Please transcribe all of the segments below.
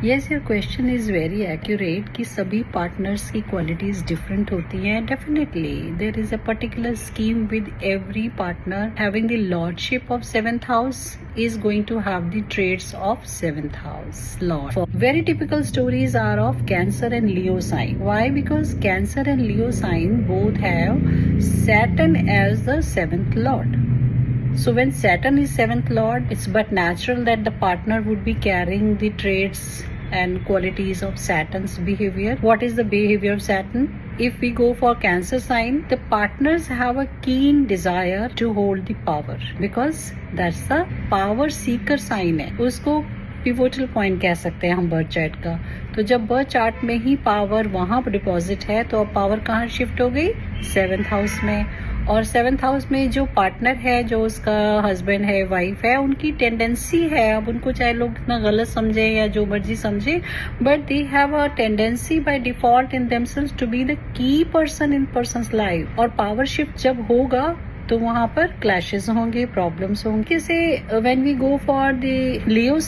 Yes, your question is very accurate कि सभी partners की क्वालिटीज डिफरेंट होती हैं. Definitely there is a particular scheme with every partner having the lordship of 7th house is going to have the traits of 7th house lord. Very typical stories are of Cancer and Leo sign. Why? Because Cancer and Leo sign both have Saturn as the 7th lord. So when Saturn is 7th lord, it's but natural that the partner would be carrying the traits and qualities of Saturn's behavior. What is the behavior of Saturn? If we go for Cancer sign, the partners have a keen desire to hold the power because that's the power seeker sign है. उसको pivotal point कह सकते हैं हम birth chart का. तो जब birth chart में ही पावर वहां पर डिपॉजिट है तो अब पावर कहाँ शिफ्ट हो गई? 7th हाउस में. और 7th हाउस में जो पार्टनर है, जो उसका हस्बैंड है, वाइफ है, उनकी टेंडेंसी है, अब उनको चाहे लोग इतना गलत समझे या जो मर्जी समझे, but they have a tendency by default in themselves to be the key person in person's life. और पावर शिफ्ट जब होगा तो वहां पर क्लैशेस होंगे, प्रॉब्लम्स होंगे. जैसे when we go for the Leo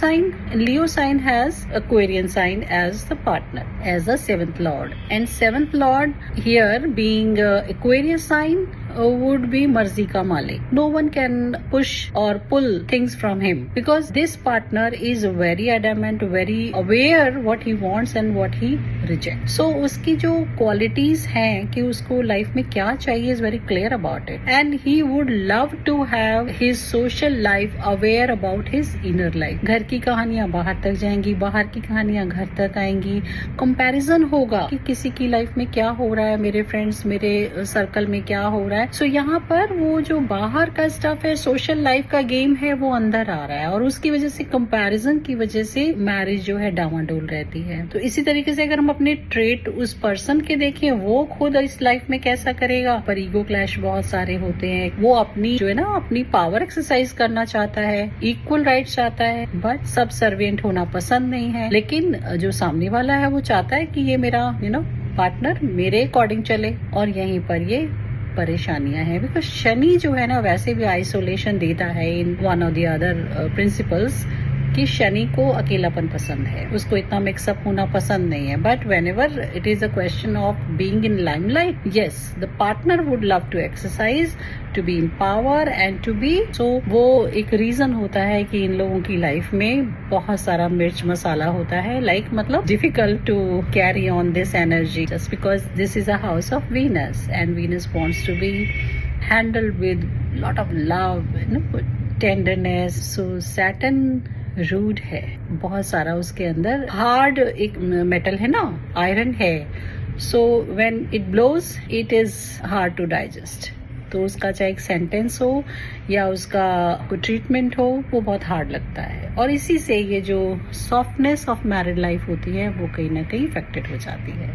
sign has Aquarian sign as the partner as a 7th lord, and 7th lord here being Aquarius sign would be मर्जी का मालिक. No one can push or pull things from him because this partner is very adamant, very aware what he wants and what he rejects. So उसकी जो qualities हैं कि उसको life में क्या चाहिए is very clear about it, and he would love to have his social life aware about his inner life. घर की कहानियां बाहर तक जाएंगी, बाहर की कहानियां घर तक आएंगी. कंपैरिजन होगा कि किसी की लाइफ में क्या हो रहा है, मेरे फ्रेंड्स, मेरे सर्कल में क्या हो रहा है. सो यहाँ पर वो जो बाहर का स्टफ है, सोशल लाइफ का गेम है, वो अंदर आ रहा है और उसकी वजह से, कंपैरिजन की वजह से मैरिज जो है डामाडोल रहती है. तो इसी तरीके से अगर हम अपने ट्रेट उस पर्सन के देखें, वो खुद इस लाइफ में कैसा करेगा. पर ईगो क्लैश बहुत सारे होते हैं. वो अपनी जो है ना, अपनी पावर एक्सरसाइज करना चाहता है, इक्वल राइट चाहता है, बट सब सर्वेंट होना पसंद नहीं है. लेकिन जो सामने वाला है वो चाहता है कि ये मेरा पार्टनर मेरे अकॉर्डिंग चले, और यहीं पर ये परेशानियां हैं. बिकॉज शनि जो है ना, वैसे भी आइसोलेशन देता है in one of the other principles, कि शनि को अकेलापन पसंद है, उसको इतना मिक्सअप होना पसंद नहीं है. But whenever it is a question of being in limelight, yes, the partner would love to exercise, to be in power and to be. So वो एक रीजन होता है कि इन लोगों की लाइफ में बहुत सारा मिर्च मसाला होता है. मतलब difficult to carry on this energy just because this is a house of Venus, and Venus wants to be handled with lot of love, tenderness. So Saturn rude है बहुत सारा, उसके अंदर हार्ड एक मेटल है ना, आयरन है. So when it blows it is hard to digest. तो उसका चाहे एक सेंटेंस हो या उसका कोई ट्रीटमेंट हो, वो बहुत हार्ड लगता है. और इसी से ये जो सॉफ्टनेस ऑफ मैरिड लाइफ होती है वो कहीं ना कहीं इफेक्टेड हो जाती है.